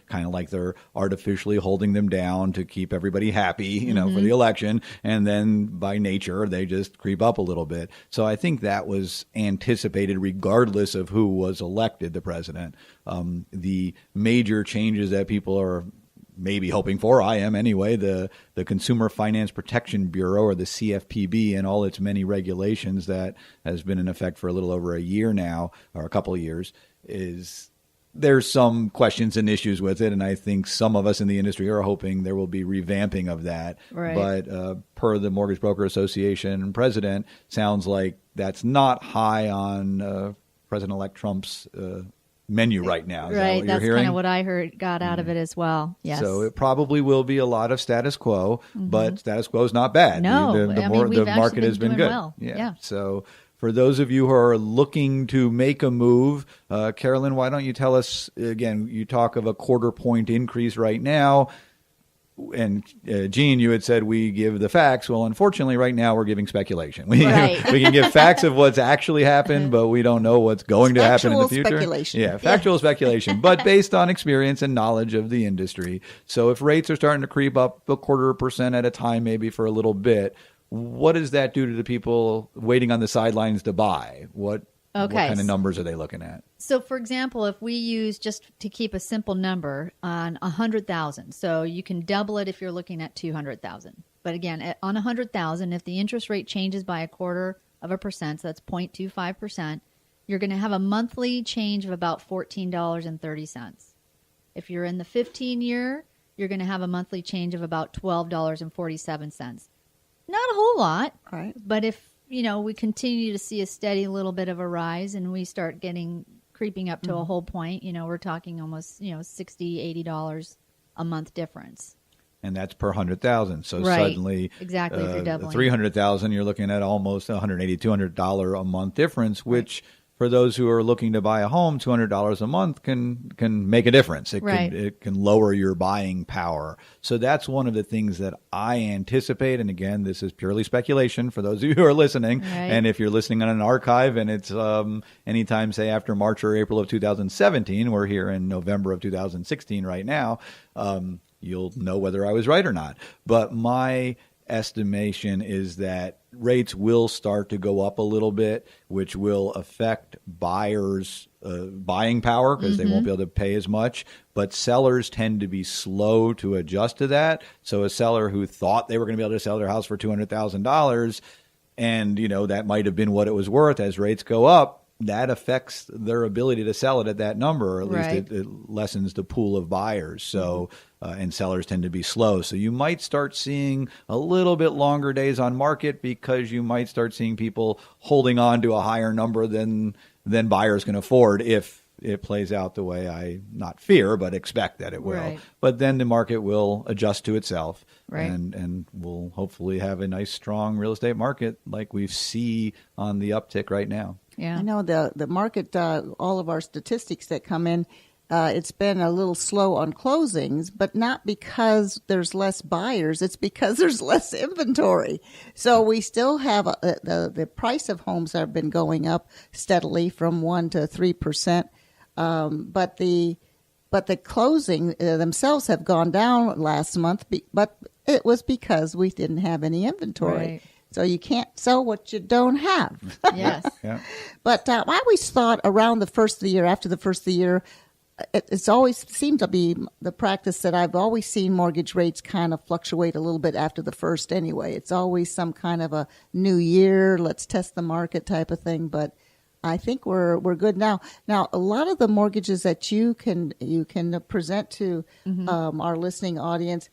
kind of like they're artificially holding them down to keep everybody happy, for the election. And then by nature, they just creep up a little bit. So I think that was anticipated regardless of who was elected the president. The major changes that people are maybe hoping for, I am anyway, the Consumer Finance Protection Bureau, or the CFPB, and all its many regulations that has been in effect for a little over a year now, or a couple of years, there's some questions and issues with it, and I think some of us in the industry are hoping there will be revamping of that. Right. But per the Mortgage Broker Association president, sounds like that's not high on President-elect Trump's menu right now. Is that what that's you're hearing? kind of what I got out of it as well. Yes. So it probably will be a lot of status quo, but status quo is not bad. No, the market has been good. Well. Yeah. So for those of you who are looking to make a move, Carolyn, why don't you tell us again? You talk of a 1/4 point increase right now. And Jean, you had said we give the facts. Well, unfortunately, right now we're giving speculation. We can give facts of what's actually happened, but we don't know what's going to happen in the future. Speculation. Yeah, factual speculation, but based on experience and knowledge of the industry. So if rates are starting to creep up 1/4% at a time, maybe for a little bit, what does that do to the people waiting on the sidelines to buy? What kind of numbers are they looking at? So, for example, if we use, just to keep a simple number, on 100,000, so you can double it if you're looking at 200,000. But again, on 100,000, if the interest rate changes by 1/4%, so that's 0.25%, you're going to have a monthly change of about $14.30. If you're in the 15-year, you're going to have a monthly change of about $12.47. Not a whole lot, right? But if we continue to see a steady little bit of a rise and we start creeping up to a whole point, we're talking almost, $60, $80 a month difference. And that's per 100,000. So suddenly, exactly, if you're doubling 300,000, you're looking at almost $180, $200 a month difference, which for those who are looking to buy a home, $200 a month can make a difference. It can lower your buying power. So that's one of the things that I anticipate. And again, this is purely speculation for those of you who are listening. Right. And if you're listening on an archive and it's anytime, say, after March or April of 2017, we're here in November of 2016 right now, you'll know whether I was right or not. But my estimation is that rates will start to go up a little bit, which will affect buyers' buying power because they won't be able to pay as much. But sellers tend to be slow to adjust to that. So a seller who thought they were going to be able to sell their house for $200,000 and, that might have been what it was worth, as rates go up, that affects their ability to sell it at that number, or at least it lessens the pool of buyers. So, and sellers tend to be slow. So you might start seeing a little bit longer days on market because you might start seeing people holding on to a higher number than buyers can afford if it plays out the way I not fear, but expect that it will. Right. But then the market will adjust to itself, right, and we'll hopefully have a nice, strong real estate market like we see on the uptick right now. Yeah, I know the market, all of our statistics that come in, it's been a little slow on closings, but not because there's less buyers. It's because there's less inventory. So we still have the price of homes have been going up steadily from 1% to 3%. But the closing themselves have gone down last month, but it was because we didn't have any inventory. Right. So you can't sell what you don't have. Yes. Yeah. But I always thought around the first of the year, after the first of the year, it's always seemed to be the practice that I've always seen mortgage rates kind of fluctuate a little bit after the first anyway. It's always some kind of a new year, let's test the market type of thing. But I think we're good now. Now, a lot of the mortgages that you can present to our listening audience,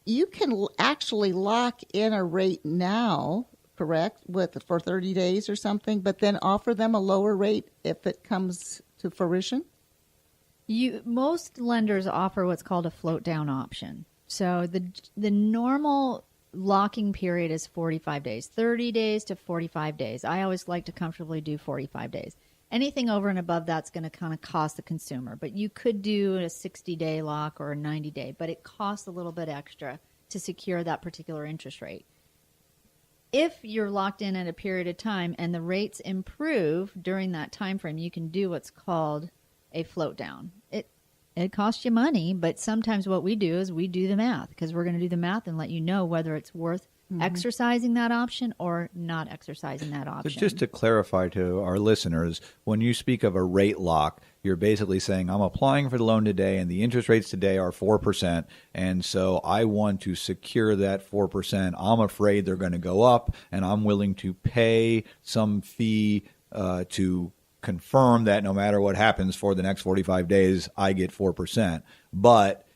you can actually lock in a rate now, correct, for 30 days or something, but then offer them a lower rate if it comes to fruition? Most lenders offer what's called a float down option. So the normal locking period is 45 days, 30 days to 45 days. I always like to comfortably do 45 days. Anything over and above that's going to kind of cost the consumer. But you could do a 60-day lock or a 90-day, but it costs a little bit extra to secure that particular interest rate. If you're locked in at a period of time and the rates improve during that time frame, you can do what's called a float down. it costs you money, but sometimes what we do is we do the math, because we're going to do the math and let you know whether it's worth exercising that option or not exercising that option. So just to clarify to our listeners, when you speak of a rate lock, you're basically saying, I'm applying for the loan today and the interest rates today are 4%. And so I want to secure that 4%. I'm afraid they're going to go up, and I'm willing to pay some fee to confirm that no matter what happens for the next 45 days, I get 4%. But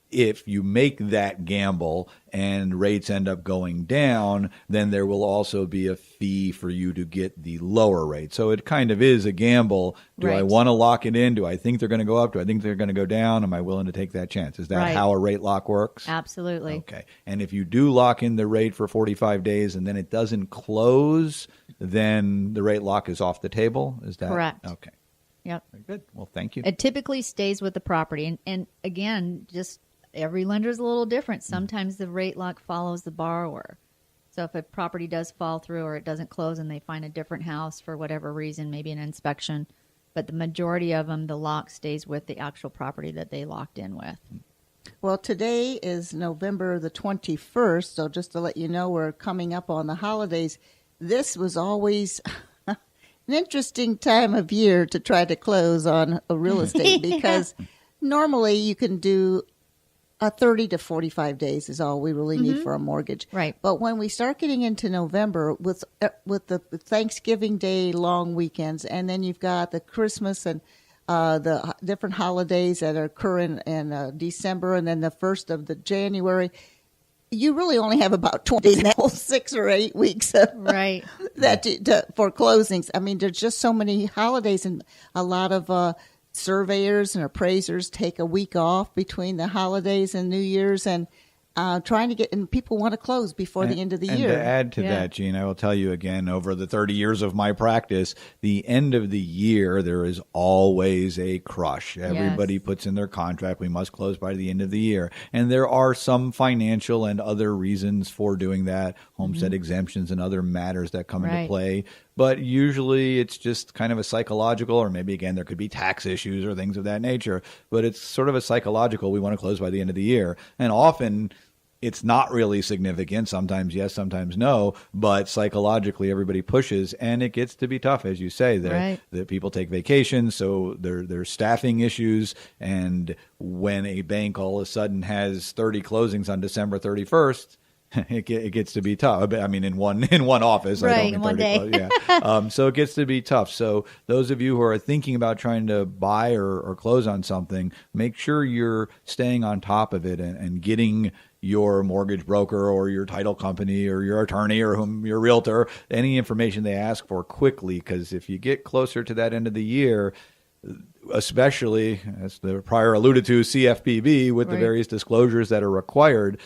if you make that gamble and rates end up going down, then there will also be a fee for you to get the lower rate. So it kind of is a gamble. Do I want to lock it in? Do I think they're going to go up? Do I think they're going to go down? Am I willing to take that chance? Is that how a rate lock works? Absolutely. Okay. And if you do lock in the rate for 45 days and then it doesn't close, then the rate lock is off the table? Is that correct? Okay. Yep. Very good. Well, thank you. It typically stays with the property. And again, just every lender is a little different. Sometimes the rate lock follows the borrower. So if a property does fall through or it doesn't close and they find a different house for whatever reason, maybe an inspection, but the majority of them, the lock stays with the actual property that they locked in with. Well, today is November the 21st, so just to let you know, we're coming up on the holidays. This was always an interesting time of year to try to close on a real estate because normally you can do 30 to 45 days is all we really need for a mortgage. Right. But when we start getting into November with the Thanksgiving Day long weekends, and then you've got the Christmas and the different holidays that occur in December, and then the 1st of the January, you really only have about 20 days now, 6 or 8 weeks of, for closings. I mean, there's just so many holidays, and a lot of surveyors and appraisers take a week off between the holidays and New Year's, and trying to get, and people want to close before the end of the year. And to add to that, Jean, I will tell you again, over the 30 years of my practice, the end of the year, there is always a crush. Everybody puts in their contract, we must close by the end of the year. And there are some financial and other reasons for doing that, homestead exemptions and other matters that come into play. But usually it's just kind of a psychological, or maybe, again, there could be tax issues or things of that nature. But it's sort of a psychological, we want to close by the end of the year. And often it's not really significant. Sometimes yes, sometimes no. But psychologically, everybody pushes, and it gets to be tough, as you say. That people take vacations, so there's staffing issues. And when a bank all of a sudden has 30 closings on December 31st, it gets to be tough. I mean, in one office, right? In one day, so it gets to be tough. So those of you who are thinking about trying to buy or close on something, make sure you're staying on top of it and getting your mortgage broker or your title company or your attorney or your realtor any information they ask for quickly. Because if you get closer to that end of the year, especially, as the prior alluded to, CFPB, with the various disclosures that are required,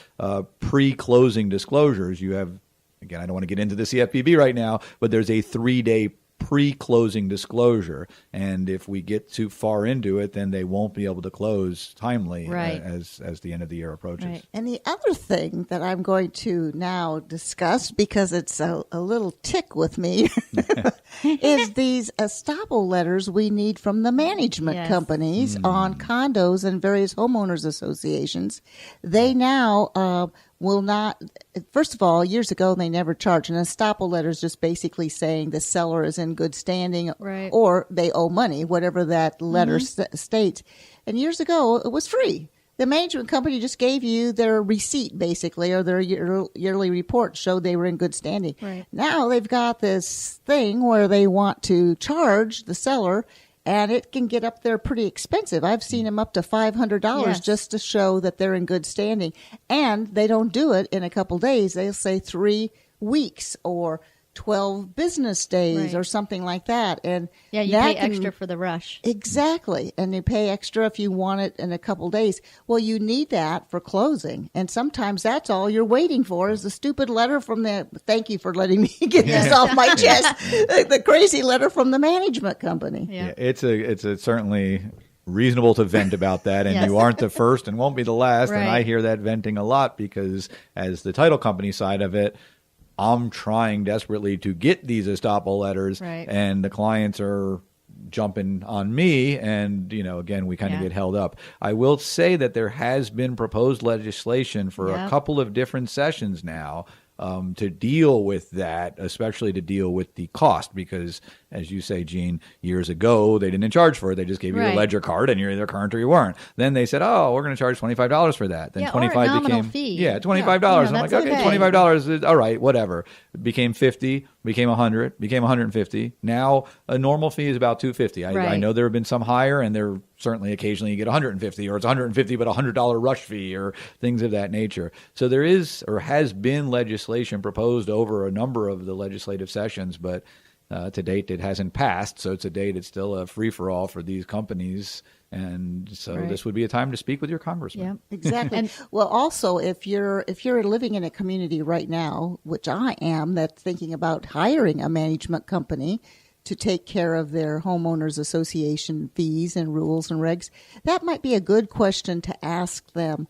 pre-closing disclosures. You have, again, I don't want to get into the CFPB right now, but there's a 3-day pre-closing disclosure. And if we get too far into it, then they won't be able to close timely as the end of the year approaches. Right. And the other thing that I'm going to now discuss, because it's a little tick with me, is these estoppel letters we need from the management companies on condos and various homeowners associations. They now will not, first of all, years ago, they never charged. An estoppel letter is just basically saying the seller is in good standing or they owe money, whatever that letter states. And years ago, it was free. The management company just gave you their receipt, basically, or their yearly report showed they were in good standing. Right. Now they've got this thing where they want to charge the seller, and it can get up there pretty expensive. I've seen them up to $500 just to show that they're in good standing. And they don't do it in a couple days. They'll say 3 weeks or 12 business days or something like that. And you pay extra for the rush. Exactly. And you pay extra if you want it in a couple days. Well, you need that for closing. And sometimes that's all you're waiting for is the stupid letter from thank you for letting me get this off my chest, the crazy letter from the management company. Yeah, it's certainly reasonable to vent about that, and you aren't the first and won't be the last. And I hear that venting a lot because as the title company side of it, I'm trying desperately to get these estoppel letters, and the clients are jumping on me, and again, we kind of get held up. I will say that there has been proposed legislation for a couple of different sessions now to deal with that, especially to deal with the cost, because as you say, Jean, years ago they didn't charge for it; they just gave you a ledger card, and you're either current or you weren't. Then they said, "Oh, we're going to charge $25 for that." Then $25 or a nominal became fee. $25. And I'm like, okay, okay. $25 is all right, whatever. It became $50, became $100, became $150. Now a normal fee is about $250. I know there have been some higher, and there certainly occasionally you get $150, or it's $150 but $100 rush fee, or things of that nature. So there is or has been legislation proposed over a number of the legislative sessions, but to date it hasn't passed. So to date it's still a free-for-all for these companies. And so this would be a time to speak with your congressman. Yeah, exactly. And well, also, if you're living in a community right now, which I am, that's thinking about hiring a management company to take care of their homeowners association fees and rules and regs, that might be a good question to ask them.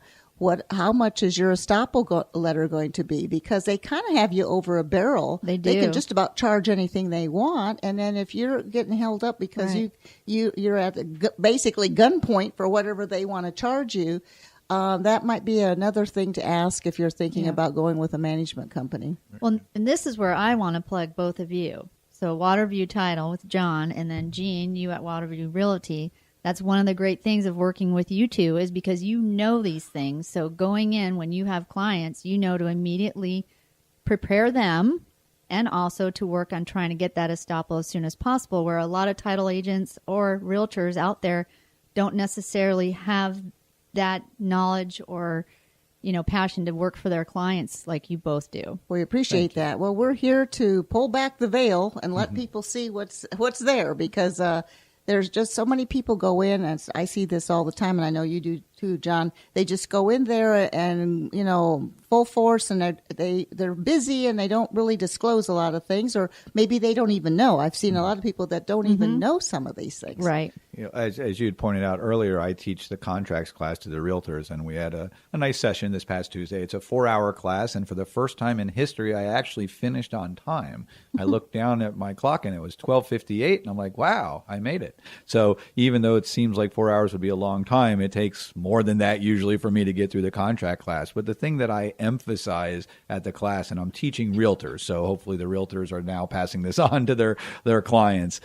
How much is your estoppel letter going to be? Because they kind of have you over a barrel. They do. They can just about charge anything they want, and then if you're getting held up because you're at basically gunpoint for whatever they want to charge you, that might be another thing to ask if you're thinking about going with a management company. Well, and this is where I want to plug both of you. So Waterview Title with John, and then Jean, you at Waterview Realty. That's one of the great things of working with you two, is because you know these things. So going in, when you have clients, you know to immediately prepare them, and also to work on trying to get that estoppel as soon as possible, where a lot of title agents or realtors out there don't necessarily have that knowledge or passion to work for their clients like you both do. We appreciate that. Well, we're here to pull back the veil and let people see what's there, because there's just so many people go in, and I see this all the time, and I know you do too, John. They just go in there and, full force, and they're busy, and they don't really disclose a lot of things, or maybe they don't even know. I've seen a lot of people that don't even know some of these things. Right. As you had pointed out earlier, I teach the contracts class to the realtors, and we had a nice session this past Tuesday. It's a 4-hour class, and for the first time in history, I actually finished on time. I looked down at my clock, and it was 12:58, and I'm like, wow, I made it. So even though it seems like 4 hours would be a long time, it takes more than that usually for me to get through the contract class. But the thing that I emphasize at the class, and I'm teaching realtors, so hopefully the realtors are now passing this on to their clients,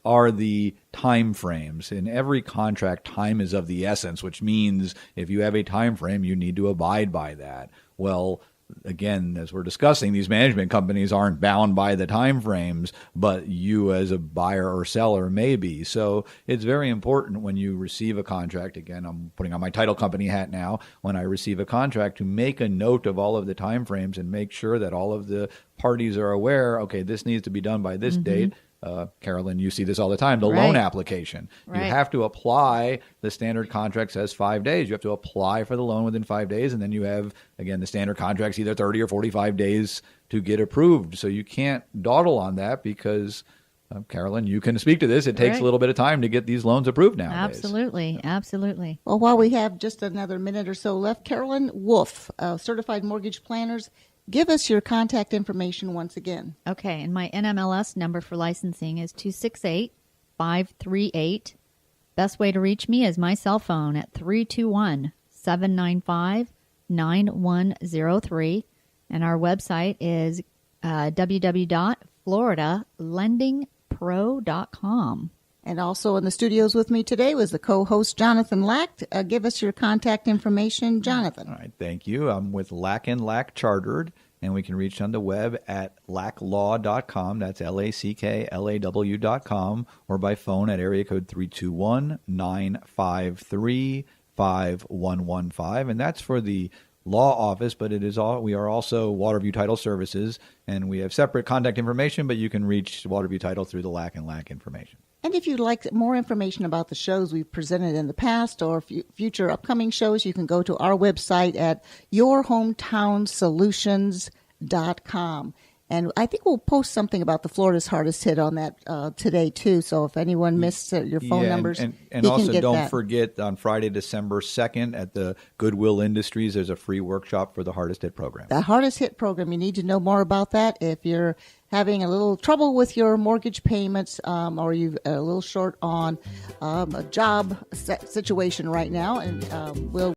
are the time frames. In every contract, time is of the essence, which means if you have a time frame, you need to abide by that. Well, again, as we're discussing, these management companies aren't bound by the time frames, but you as a buyer or seller may be. So it's very important when you receive a contract. Again, I'm putting on my title company hat now. When I receive a contract, to make a note of all of the time frames and make sure that all of the parties are aware, okay, this needs to be done by this date. Carolyn, you see this all the time, the loan application. You have to apply. The standard contract says 5 days. You have to apply for the loan within 5 days, and then you have, again, the standard contract's either 30 or 45 days to get approved. So you can't dawdle on that because, Carolyn, you can speak to this. It takes a little bit of time to get these loans approved nowadays. Absolutely. Well, while we have just another minute or so left, Carolyn Wolf, Certified Mortgage Planners, give us your contact information once again. Okay, and my NMLS number for licensing is 268-538. Best way to reach me is my cell phone at 321-795-9103. And our website is www.floridalendingpro.com. And also in the studios with me today was the co-host Jonathan Lack. Give us your contact information, Jonathan. All right, thank you. I'm with Lack & Lack Chartered, and we can reach on the web at lacklaw.com. That's LACKLAW.com, or by phone at area code 321-953-5115. And that's for the law office, but we are also Waterview Title Services, and we have separate contact information, but you can reach Waterview Title through the Lack & Lack information. And if you'd like more information about the shows we've presented in the past or future upcoming shows, you can go to our website at yourhometownsolutions.com. And I think we'll post something about the Florida's hardest hit on that today, too. So if anyone missed your phone numbers, and you can also get don't that. forget on Friday, December 2nd at the Goodwill Industries, there's a free workshop for the hardest hit program. The hardest hit program, you need to know more about that. If you're having a little trouble with your mortgage payments or you're a little short on a job situation right now, and we'll